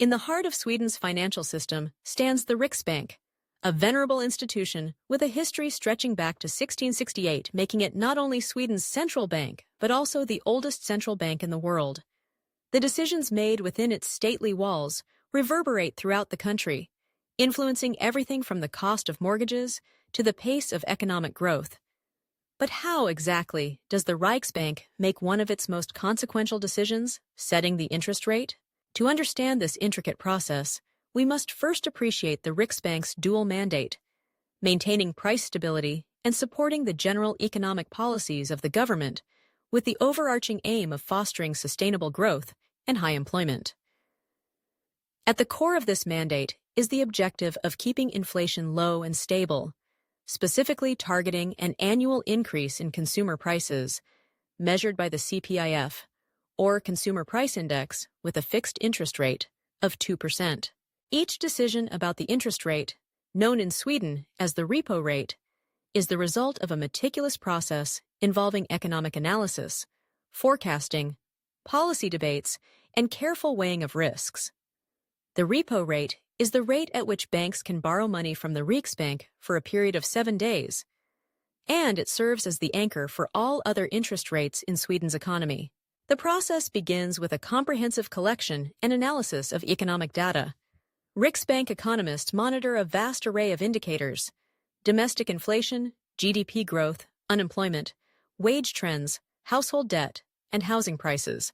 In the heart of Sweden's financial system stands the Riksbank, a venerable institution with a history stretching back to 1668, making it not only Sweden's central bank, but also the oldest central bank in the world. The decisions made within its stately walls reverberate throughout the country, influencing everything from the cost of mortgages to the pace of economic growth. But how exactly does the Riksbank make one of its most consequential decisions, setting the interest rate? To understand this intricate process, we must first appreciate the Riksbank's dual mandate, maintaining price stability and supporting the general economic policies of the government with the overarching aim of fostering sustainable growth and high employment. At the core of this mandate is the objective of keeping inflation low and stable, specifically targeting an annual increase in consumer prices, measured by the CPIF, or Consumer Price Index, with a fixed interest rate of 2%. Each decision about the interest rate, known in Sweden as the repo rate, is the result of a meticulous process involving economic analysis, forecasting, policy debates, and careful weighing of risks. The repo rate is the rate at which banks can borrow money from the Riksbank for a period of 7 days, and it serves as the anchor for all other interest rates in Sweden's economy. The process begins with a comprehensive collection and analysis of economic data. Riksbank economists monitor a vast array of indicators: domestic inflation, GDP growth, unemployment, wage trends, household debt, and housing prices.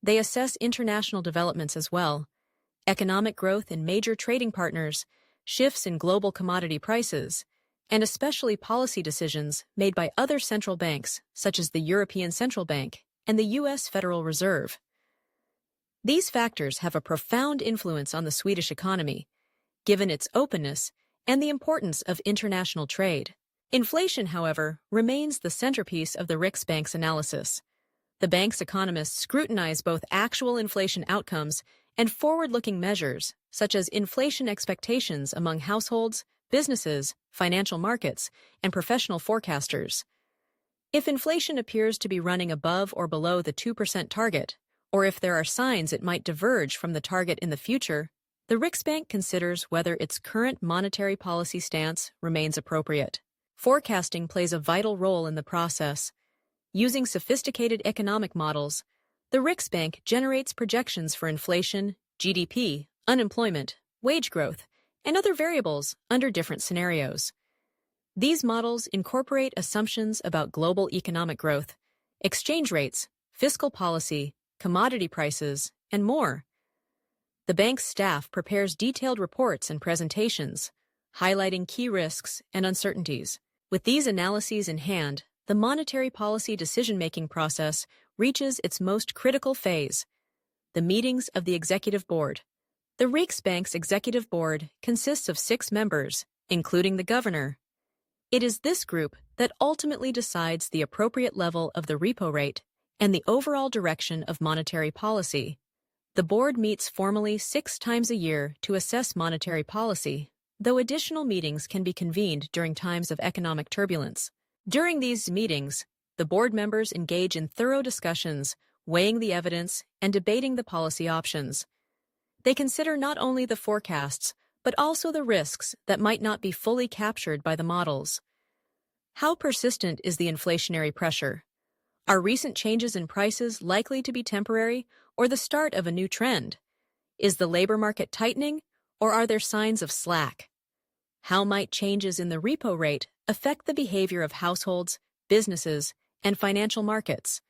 They assess international developments as well: economic growth in major trading partners, shifts in global commodity prices, and especially policy decisions made by other central banks, such as the European Central Bank and the U.S. Federal Reserve. These factors have a profound influence on the Swedish economy, given its openness and the importance of international trade. Inflation, however, remains the centerpiece of the Riksbank's analysis. The bank's economists scrutinize both actual inflation outcomes and forward-looking measures, such as inflation expectations among households, businesses, financial markets, and professional forecasters. If inflation appears to be running above or below the 2% target, or if there are signs it might diverge from the target in the future, the Riksbank considers whether its current monetary policy stance remains appropriate. Forecasting plays a vital role in the process. Using sophisticated economic models, the Riksbank generates projections for inflation, GDP, unemployment, wage growth, and other variables under different scenarios. These models incorporate assumptions about global economic growth, exchange rates, fiscal policy, commodity prices, and more. The bank's staff prepares detailed reports and presentations, highlighting key risks and uncertainties. With these analyses in hand, the monetary policy decision-making process reaches its most critical phase: the meetings of the Executive Board. The Riksbank's Executive Board consists of 6 members, including the governor. It is this group that ultimately decides the appropriate level of the repo rate and the overall direction of monetary policy. The board meets formally 6 times a year to assess monetary policy, though additional meetings can be convened during times of economic turbulence. During these meetings, the board members engage in thorough discussions, weighing the evidence and debating the policy options. They consider not only the forecasts, but also the risks that might not be fully captured by the models. How persistent is the inflationary pressure? Are recent changes in prices likely to be temporary or the start of a new trend? Is the labor market tightening, or are there signs of slack? How might changes in the repo rate affect the behavior of households, businesses, and financial markets?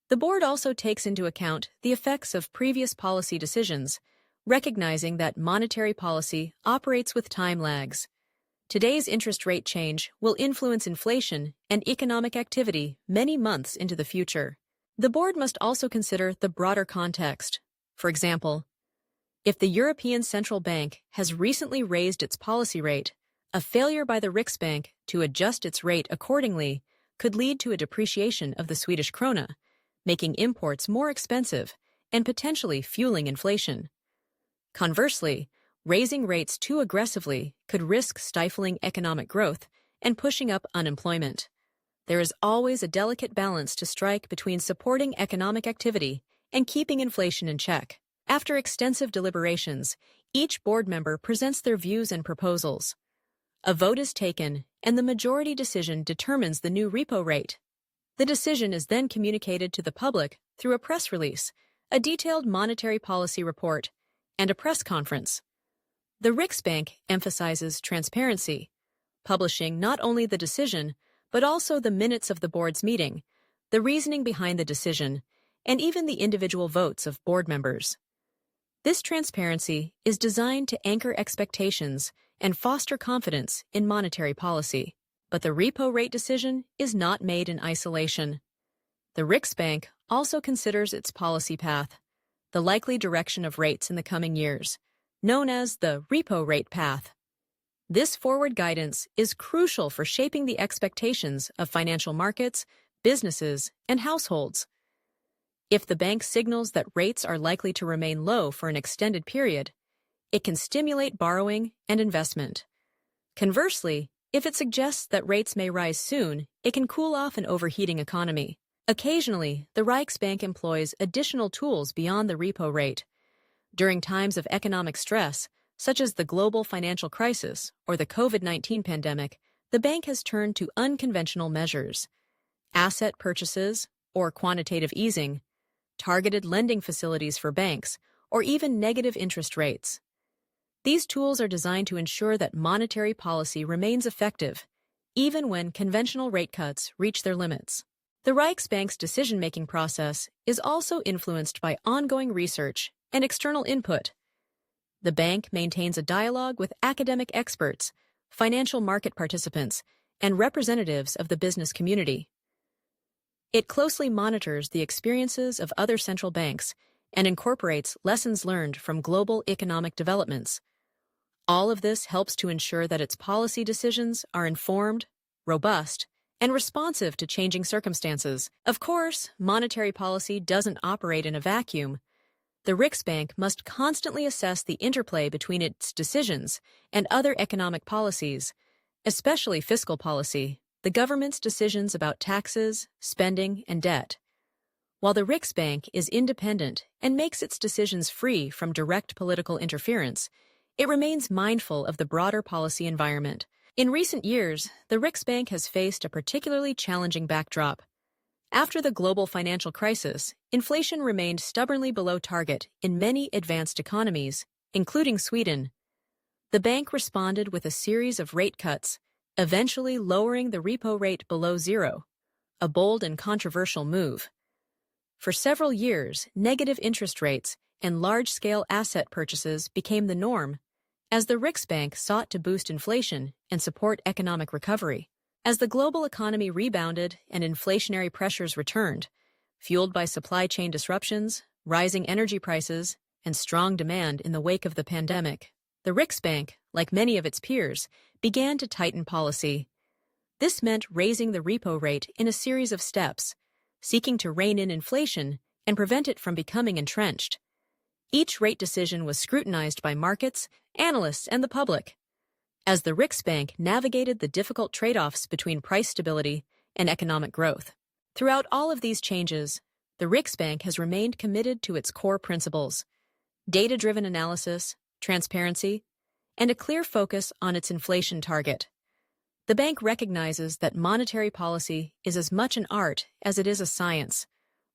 The board also takes into account the effects of previous policy decisions, recognizing that monetary policy operates with time lags. Today's interest rate change will influence inflation and economic activity many months into the future. The board must also consider the broader context. For example, if the European Central Bank has recently raised its policy rate, a failure by the Riksbank to adjust its rate accordingly could lead to a depreciation of the Swedish krona, making imports more expensive and potentially fueling inflation. Conversely, raising rates too aggressively could risk stifling economic growth and pushing up unemployment. There is always a delicate balance to strike between supporting economic activity and keeping inflation in check. After extensive deliberations, each board member presents their views and proposals. A vote is taken, and the majority decision determines the new repo rate. The decision is then communicated to the public through a press release, a detailed monetary policy report, and a press conference. The Riksbank emphasizes transparency, publishing not only the decision, but also the minutes of the board's meeting, the reasoning behind the decision, and even the individual votes of board members. This transparency is designed to anchor expectations and foster confidence in monetary policy. But the repo rate decision is not made in isolation. The Riksbank also considers its policy path, the likely direction of rates in the coming years, known as the repo rate path. This forward guidance is crucial for shaping the expectations of financial markets, businesses, and households. If the bank signals that rates are likely to remain low for an extended period, it can stimulate borrowing and investment. Conversely, if it suggests that rates may rise soon, it can cool off an overheating economy. Occasionally, the Riksbank employs additional tools beyond the repo rate. During times of economic stress, such as the global financial crisis or the COVID-19 pandemic, the bank has turned to unconventional measures. Asset purchases, or quantitative easing, targeted lending facilities for banks, or even negative interest rates. These tools are designed to ensure that monetary policy remains effective, even when conventional rate cuts reach their limits. The Riksbank's decision-making process is also influenced by ongoing research and external input. The bank maintains a dialogue with academic experts, financial market participants, and representatives of the business community. It closely monitors the experiences of other central banks and incorporates lessons learned from global economic developments. All of this helps to ensure that its policy decisions are informed, robust, and responsive to changing circumstances. Of course, monetary policy doesn't operate in a vacuum. The Riksbank must constantly assess the interplay between its decisions and other economic policies, especially fiscal policy, the government's decisions about taxes, spending, and debt. While the Riksbank is independent and makes its decisions free from direct political interference, it remains mindful of the broader policy environment. In recent years, the Riksbank has faced a particularly challenging backdrop. After the global financial crisis, inflation remained stubbornly below target in many advanced economies, including Sweden. The bank responded with a series of rate cuts, eventually lowering the repo rate below zero, a bold and controversial move. For several years, negative interest rates and large-scale asset purchases became the norm, as the Riksbank sought to boost inflation and support economic recovery. As the global economy rebounded and inflationary pressures returned, fueled by supply chain disruptions, rising energy prices, and strong demand in the wake of the pandemic, the Riksbank, like many of its peers, began to tighten policy. This meant raising the repo rate in a series of steps, seeking to rein in inflation and prevent it from becoming entrenched. Each rate decision was scrutinized by markets, analysts, and the public. As the Riksbank navigated the difficult trade-offs between price stability and economic growth. Throughout all of these changes, the Riksbank has remained committed to its core principles: data-driven analysis, transparency, and a clear focus on its inflation target. The bank recognizes that monetary policy is as much an art as it is a science,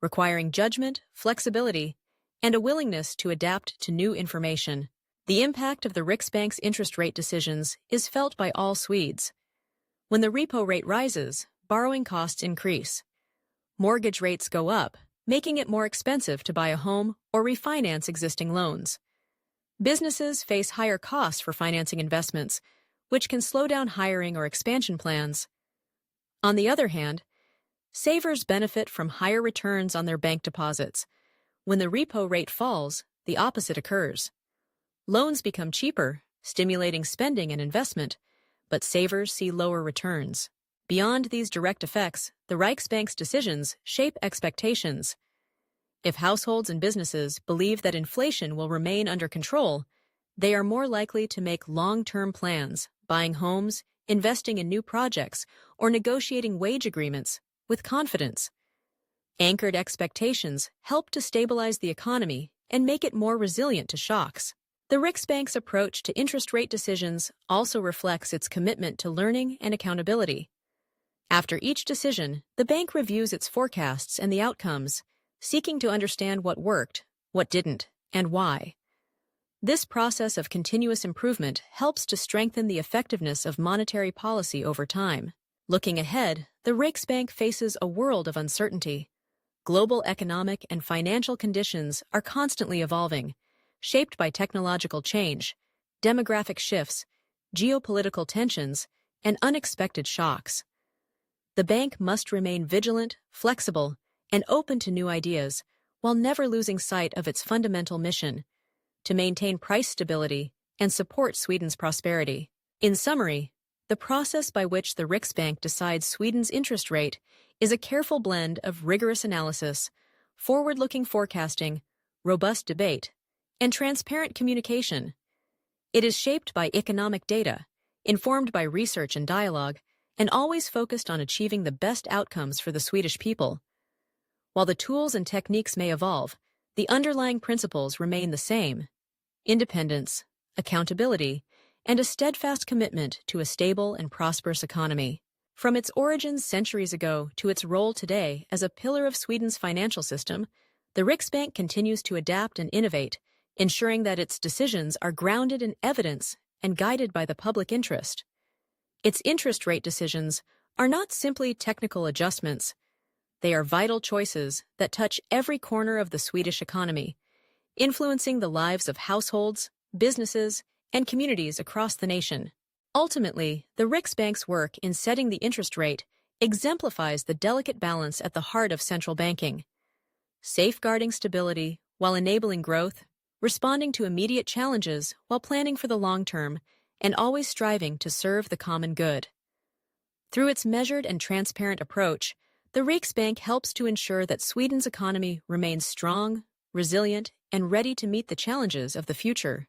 requiring judgment, flexibility, and a willingness to adapt to new information. The impact of the Riksbank's interest rate decisions is felt by all Swedes. When the repo rate rises, borrowing costs increase. Mortgage rates go up, making it more expensive to buy a home or refinance existing loans. Businesses face higher costs for financing investments, which can slow down hiring or expansion plans. On the other hand, savers benefit from higher returns on their bank deposits. When the repo rate falls, the opposite occurs. Loans become cheaper, stimulating spending and investment, but savers see lower returns. Beyond these direct effects, the Riksbank's decisions shape expectations. If households and businesses believe that inflation will remain under control, they are more likely to make long-term plans, buying homes, investing in new projects, or negotiating wage agreements with confidence. Anchored expectations help to stabilize the economy and make it more resilient to shocks. The Riksbank's approach to interest rate decisions also reflects its commitment to learning and accountability. After each decision, the bank reviews its forecasts and the outcomes, seeking to understand what worked, what didn't, and why. This process of continuous improvement helps to strengthen the effectiveness of monetary policy over time. Looking ahead, the Riksbank faces a world of uncertainty. Global economic and financial conditions are constantly evolving, shaped by technological change, demographic shifts, geopolitical tensions, and unexpected shocks. The bank must remain vigilant, flexible, and open to new ideas, while never losing sight of its fundamental mission to maintain price stability and support Sweden's prosperity. In summary, the process by which the Riksbank decides Sweden's interest rate is a careful blend of rigorous analysis, forward-looking forecasting, robust debate, and transparent communication. It is shaped by economic data, informed by research and dialogue, and always focused on achieving the best outcomes for the Swedish people. While the tools and techniques may evolve, the underlying principles remain the same: independence, accountability, and a steadfast commitment to a stable and prosperous economy. From its origins centuries ago to its role today as a pillar of Sweden's financial system, the Riksbank continues to adapt and innovate, ensuring that its decisions are grounded in evidence and guided by the public interest. Its interest rate decisions are not simply technical adjustments. They are vital choices that touch every corner of the Swedish economy, influencing the lives of households, businesses, and communities across the nation. Ultimately, the Riksbank's work in setting the interest rate exemplifies the delicate balance at the heart of central banking, safeguarding stability while enabling growth, responding to immediate challenges while planning for the long term, and always striving to serve the common good. Through its measured and transparent approach, the Riksbank helps to ensure that Sweden's economy remains strong, resilient, and ready to meet the challenges of the future.